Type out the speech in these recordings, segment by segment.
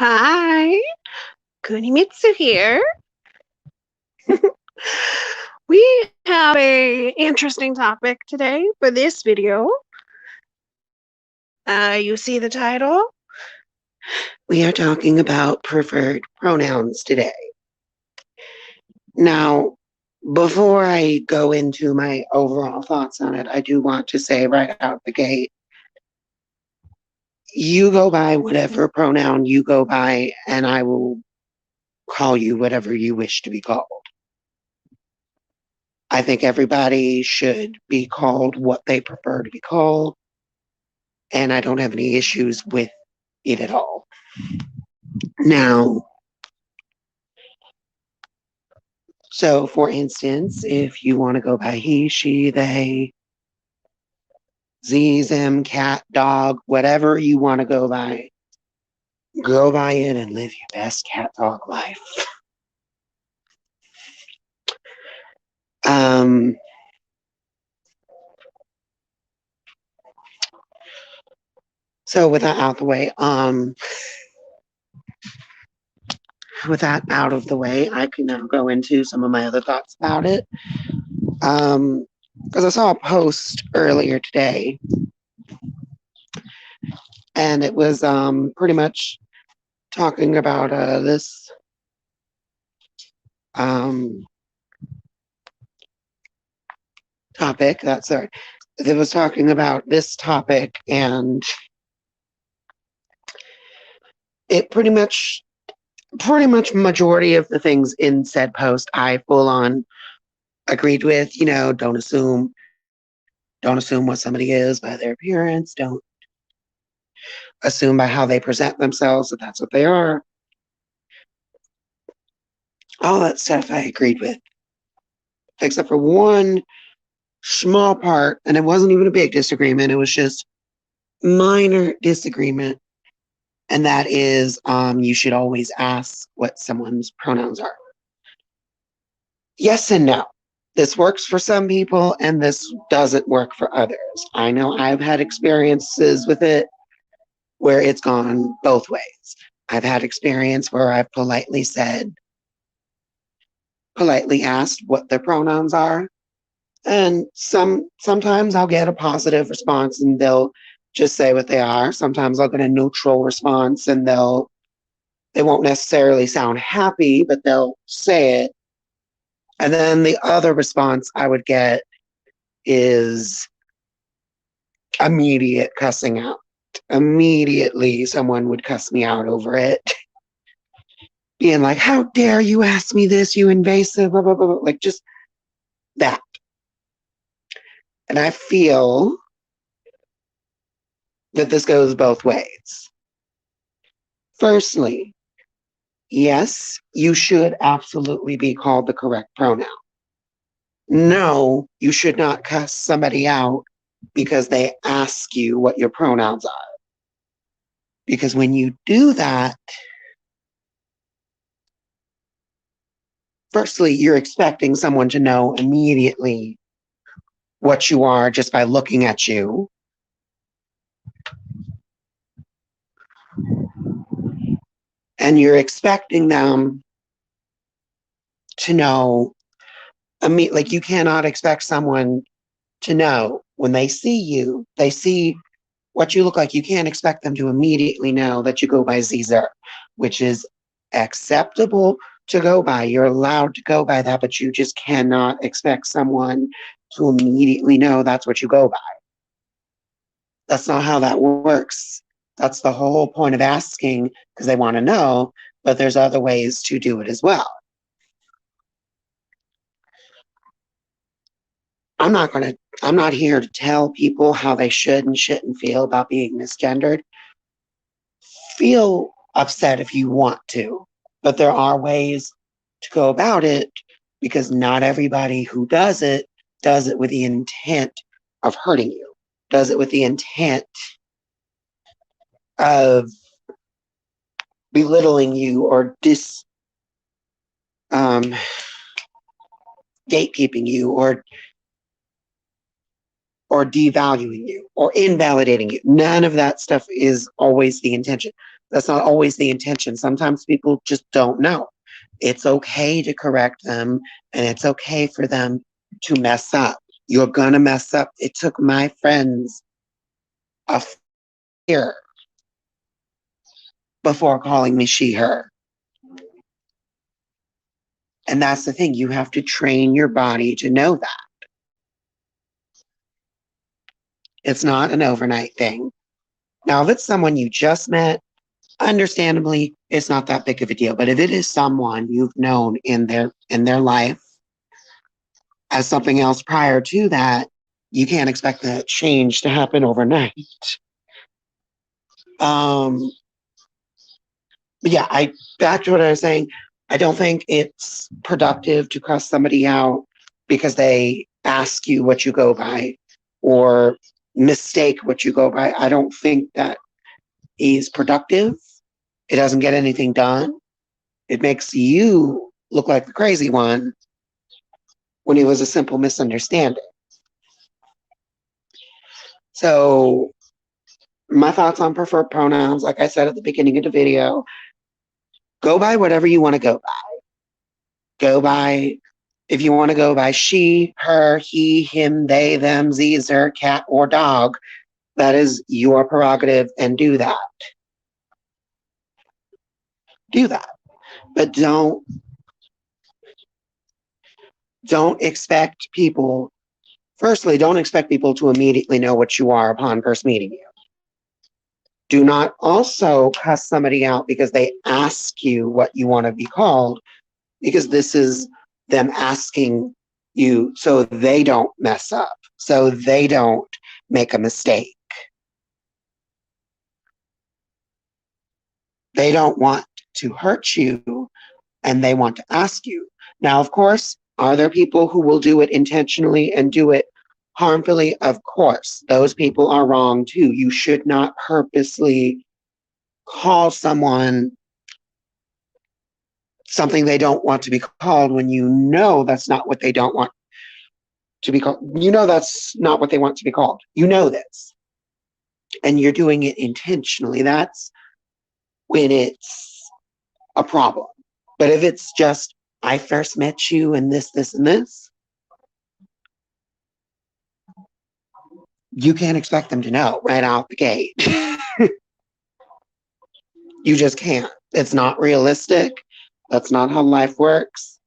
Hi, Kunimitsu here. We have a interesting topic today for this video. You see the title? We are talking about preferred pronouns today. Now, before I go into my overall thoughts on it, I do want to say right out the gate, you go by whatever pronoun you go by, and I will call you whatever you wish to be called. I think everybody should be called what they prefer to be called, and I don't have any issues with it at all. Now, so for instance, if you want to go by he, she, they, z, them, cat, dog, whatever you want to go by it and live your best cat dog life. Um, so with that out the way, with that out of the way, I can now go into some of my other thoughts about it. Because I saw a post earlier today, and it was pretty much talking about this topic. It was talking about this topic, and it pretty much majority of the things in said post I full on agreed with. You know, don't assume what somebody is by their appearance. Don't assume by how they present themselves that that's what they are. All that stuff I agreed with, except for one small part, and it wasn't even a big disagreement. It was just minor disagreement, and that is you should always ask what someone's pronouns are. Yes and no. This works for some people and this doesn't work for others. I know I've had experiences with it where it's gone both ways. I've had experience where I've politely asked what their pronouns are. And sometimes I'll get a positive response and they'll just say what they are. Sometimes I'll get a neutral response and they won't necessarily sound happy, but they'll say it. And then the other response I would get is immediate cussing out. Immediately, someone would cuss me out over it, being like, "How dare you ask me this, you invasive," blah, blah, blah, blah. Like just that. And I feel that this goes both ways. Firstly, yes, you should absolutely be called the correct pronoun. No, you should not cuss somebody out because they ask you what your pronouns are. Because when you do that, firstly, you're expecting someone to know immediately what you are just by looking at you. And you're expecting them to know, like you cannot expect someone to know when they see you, they see what you look like. You can't expect them to immediately know that you go by Caesar, which is acceptable to go by. You're allowed to go by that, but you just cannot expect someone to immediately know that's what you go by. That's not how that works. That's the whole point of asking, because they want to know, but there's other ways to do it as well. I'm not here to tell people how they should and shouldn't feel about being misgendered. Feel upset if you want to, but there are ways to go about it, because not everybody who does it with the intent of hurting you, does it with the intent of belittling you or gatekeeping you or or devaluing you or invalidating you. None of that stuff is always the intention. That's not always the intention. Sometimes people just don't know. It's okay to correct them, and it's okay for them to mess up. You're going to mess up. It took my friends a year before calling me she, her. And that's the thing. You have to train your body to know that. It's not an overnight thing. Now, if it's someone you just met, understandably, it's not that big of a deal. But if it is someone you've known in their life as something else prior to that, you can't expect that change to happen overnight. But yeah, back to what I was saying. I don't think it's productive to cuss somebody out because they ask you what you go by or mistake what you go by. I don't think that is productive. It doesn't get anything done. It makes you look like the crazy one when it was a simple misunderstanding. So my thoughts on preferred pronouns, like I said at the beginning of the video, go by whatever you want to go by. Go by, if you want to go by she, her, he, him, they, them, ze, zer, cat, or dog, that is your prerogative, and do that. Do that. But don't expect people, firstly, don't expect people to immediately know what you are upon first meeting you. Do not also cuss somebody out because they ask you what you want to be called, because this is them asking you so they don't mess up, so they don't make a mistake. They don't want to hurt you, and they want to ask you. Now, of course, are there people who will do it intentionally and do it harmfully? Of course, those people are wrong too. You should not purposely call someone something they don't want to be called when you know that's not what they don't want to be called. You know that's not what they want to be called. You know this. And you're doing it intentionally. That's when it's a problem. But if it's just, I first met you and this, and this, you can't expect them to know right out the gate. You just can't. It's not realistic. That's not how life works.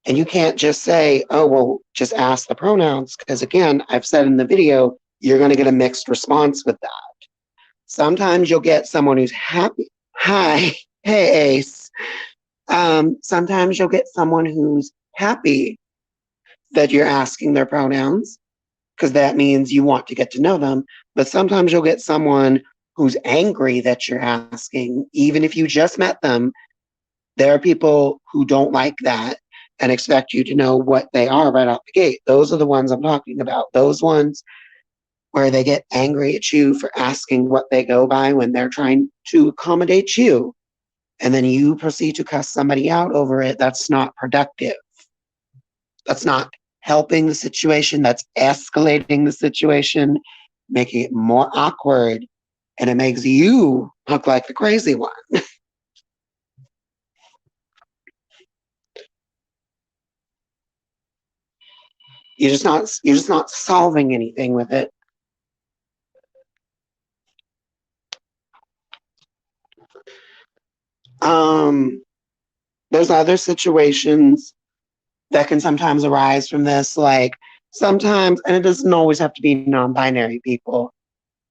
And you can't just say, oh, well, just ask the pronouns. Because again, I've said in the video, you're going to get a mixed response with that. Sometimes you'll get someone who's happy. Hi, hey, Ace. Sometimes you'll get someone who's happy that you're asking their pronouns, because that means you want to get to know them. But sometimes you'll get someone who's angry that you're asking, even if you just met them. There are people who don't like that and expect you to know what they are right out the gate. Those are the ones I'm talking about. Those ones where they get angry at you for asking what they go by when they're trying to accommodate you. And then you proceed to cuss somebody out over it. That's not productive. That's not helping the situation. That's escalating the situation, making it more awkward. And it makes you look like the crazy one. You're just not solving anything with it. There's other situations that can sometimes arise from this, like sometimes, and it doesn't always have to be non-binary people.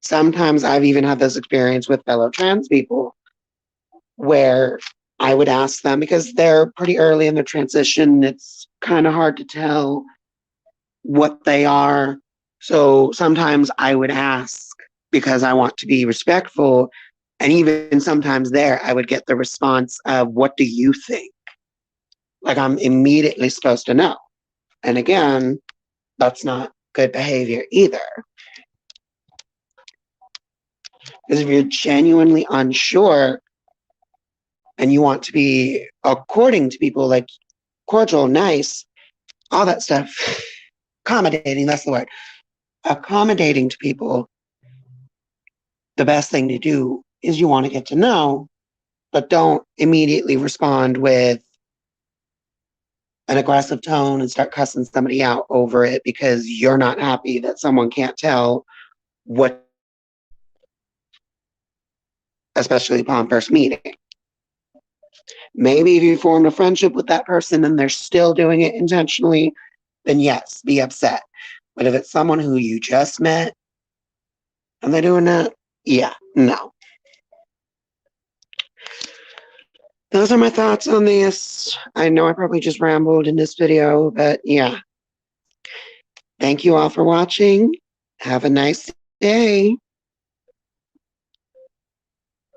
Sometimes I've even had this experience with fellow trans people where I would ask them, because they're pretty early in their transition, it's kind of hard to tell what they are. So sometimes I would ask because I want to be respectful. And even sometimes there, I would get the response of, what do you think? Like I'm immediately supposed to know. And again, that's not good behavior either. Because if you're genuinely unsure and you want to be, according to people, like cordial, nice, all that stuff, accommodating, that's the word. accommodating to people, the best thing to do is you want to get to know, but don't immediately respond with an aggressive tone and start cussing somebody out over it because you're not happy that someone can't tell what, especially upon first meeting. Maybe if you formed a friendship with that person and they're still doing it intentionally, then yes, be upset. But if it's someone who you just met and they're doing that, yeah, no. Those are my thoughts on this. I know I probably just rambled in this video, but yeah. Thank you all for watching. Have a nice day.